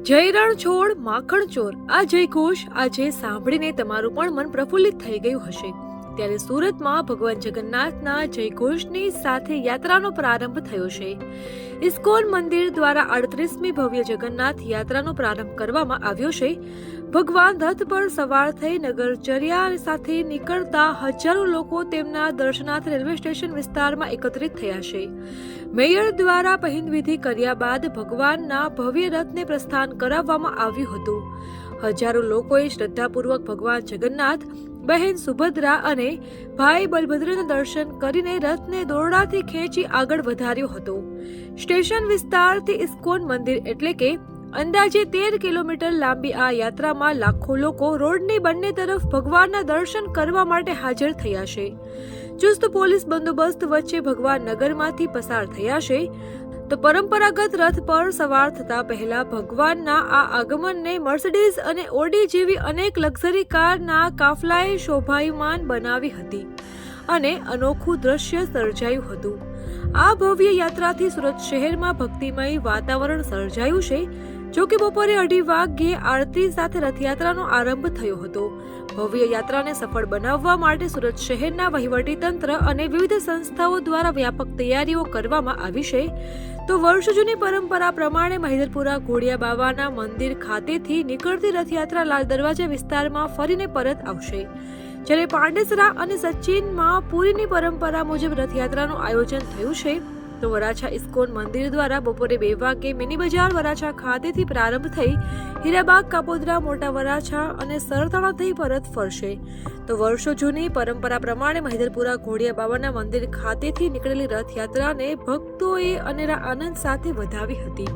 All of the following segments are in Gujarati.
જય રણછોડ માખણ ચોર આ જયઘોષ આજે સાંભળીને તમારું પણ મન પ્રફુલ્લિત થઈ ગયું હશે। ત્યારે સુરતમાં ભગવાન જગન્નાથના જયઘોષની સાથે યાત્રાનો પ્રારંભ થયો છે। ઇસ્કોન મંદિર દ્વારા 38મી ભવ્ય જગન્નાથ યાત્રાનો પ્રારંભ કરવામાં આવ્યો છે। ભગવાન રથ પર સવાર થઈ નગરચર્યા સાથે નીકળતા હજારો લોકો તેમના દર્શનાર્થે રેલવે સ્ટેશન વિસ્તારમાં એકત્રિત થયા છે। મેયર દ્વારા પહિંદ વિધિ કર્યા બાદ ભગવાનના ભવ્ય રથને પ્રસ્થાન કરાવવામાં આવ્યું હતું। હજારો લોકોએ શ્રદ્ધાપૂર્વક ભગવાન જગન્નાથ, બહેન સુભદ્રા અને ભાઈ બલભદ્રના દર્શન કરીને રથને દોરડાથી ખેંચી આગળ વધાર્યો હતો। સ્ટેશન વિસ્તારથી ઇસ્કોન મંદિર એટલે કે અંદાજે 13 કિલોમીટર લાંબી આ યાત્રામાં લાખો લોકો રોડની બંને તરફ ભગવાનના દર્શન કરવા માટે હાજર થયા છે। ચુસ્ત પોલીસ બંદોબસ્ત વચ્ચે ભગવાન નગરમાંથી પસાર થયા છે તો પરંપરાગત રથ પર સવાર થતા પહેલા ભગવાનના આ આગમનને મર્સિડીઝ અને ઓડી જેવી અનેક લક્ઝરી કારના કાફલાએ શોભાયમાન બનાવી હતી અને અનોખું દ્રશ્ય સર્જાયું હતું। આ ભવ્ય યાત્રાથી સુરત શહેરમાં ભક્તિમય વાતાવરણ સર્જાયું છે। જો કે બપોરે 2:30 વાગ્યે આરતી સાથે રથયાત્રાનો આરંભ થયો હતો। ભવ્ય યાત્રાને સફળ બનાવવા માટે સુરત શહેરના વહીવટીતંત્ર અને વિવિધ સંસ્થાઓ દ્વારા વ્યાપક તૈયારીઓ કરવામાં આવી છે। તો વર્ષો જૂની પરંપરા પ્રમાણે મહિધરપુરા ઘોડિયા બાવાના મંદિર ખાતેથી નીકળતી રથયાત્રા લાલ દરવાજા વિસ્તારમાં ફરીને પરત આવશે, જ્યારે પાંડેસરા અને સચિનમાં પુરીની પરંપરા મુજબ રથયાત્રાનું આયોજન થયું છે। તો વરાછા ઇસ્કોન મંદિર દ્વારા બપોરે 2 વાગ્યે મિની બજાર વરાછા ખાતેથી પ્રારંભ થઈ હીરાબાગ, કાપોદ્રા, મોટા વરાછા અને સરથાણા થઈ પરત ફરશે। તો વર્ષો જૂની પરંપરા પ્રમાણે મહિધરપુરા ઘોડિયા બાવાના મંદિર ખાતેથી નીકળેલી રથયાત્રાને ભક્તોએ અનેરા આનંદ સાથે વધાવી હતી।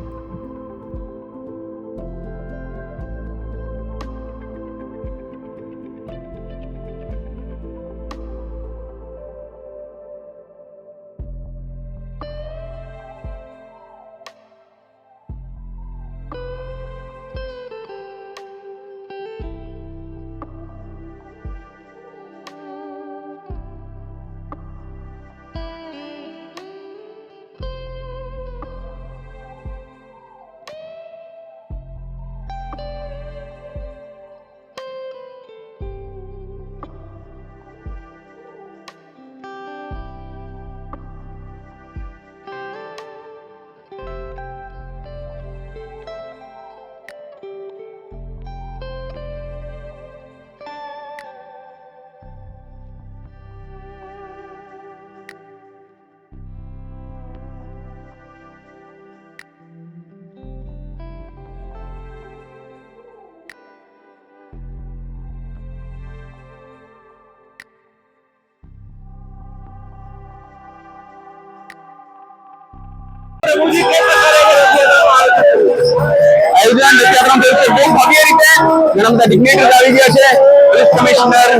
આયોજન રથયાત્રા બહુ ભવ્ય રીતે ઘણા બધા ડિગ્નેટર્સ આવી ગયા છે। પોલીસ કમિશનર,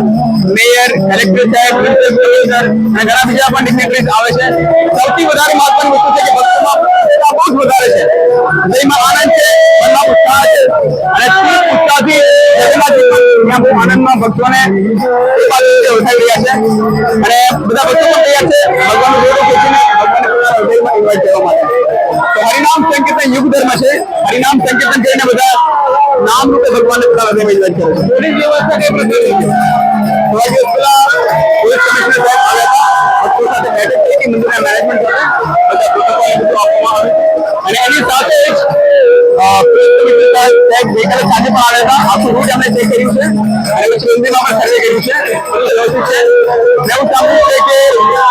મેયર, કલેક્ટર સાહેબ, મ્યુનિસિપલ કમિશનર અને ઘણા બીજા પણ ડિગ્નેટર્સ આવે છે। સૌથી વધારે મહત્વની વસ્તુ છે કે ભક્તોમાં બહુ જ વધારે છે, જેમાં આનંદ છે, મનમાં ઉત્સાહ છે અને તે ઉત્સાહથી જગન્નાથ બહુ આનંદમાં ભક્તોને ઉઠાવી રહ્યા છે અને બધા ભક્તો પણ તૈયાર છે ભગવાનનું જોડો ખેંચીને ભગવાનને હૃદયમાં ઇન્વાઇટ કરવા માટે। તો હરિનામ સંકીર્તન યુગ ધર્મ છે। હરિનામ સંકીર્તન કરીને બધા નામ રૂપે ભગવાનને પોતાના હૃદયમાં ઇન્વાઇટ કરે છે। પોલીસ વ્યવસ્થા કઈ પ્રકારની છે? થોડા દિવસ પહેલા પોલીસ કમિશનર સાહેબ આવ્યા હતા, ભક્તો સાથે બેઠક થઈ હતી મંદિરના મેનેજમેન્ટ સાથે, બધા પ્રોટોકોલ બધું આપવામાં આવે અને એની સાથે જ પોલીસ કમિશનર સાહેબ ગઈકાલે સાંજે પણ આવ્યા હતા। આખું રૂટ અમે ચેક કર્યું છે અને પછી મંદિરમાં પણ સર્વે કર્યું છે, બધું વ્યવસ્થિત છે। એવું સાંભળ્યું છે કે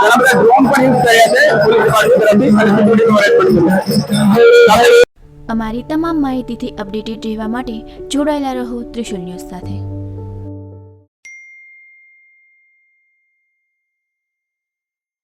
ઘણા બધા ડ્રોન પણ યુઝ કર્યા છે પોલીસ ડિપાર્ટમેન્ટ તરફથી અને સિક્યુરિટીનું અરેન્જમેન્ટ કર્યું છે। અમારી તમામ માહિતીથી અપડેટેડ રહેવા માટે જોડાયેલા રહો ત્રિશુલ ન્યૂઝ સાથે।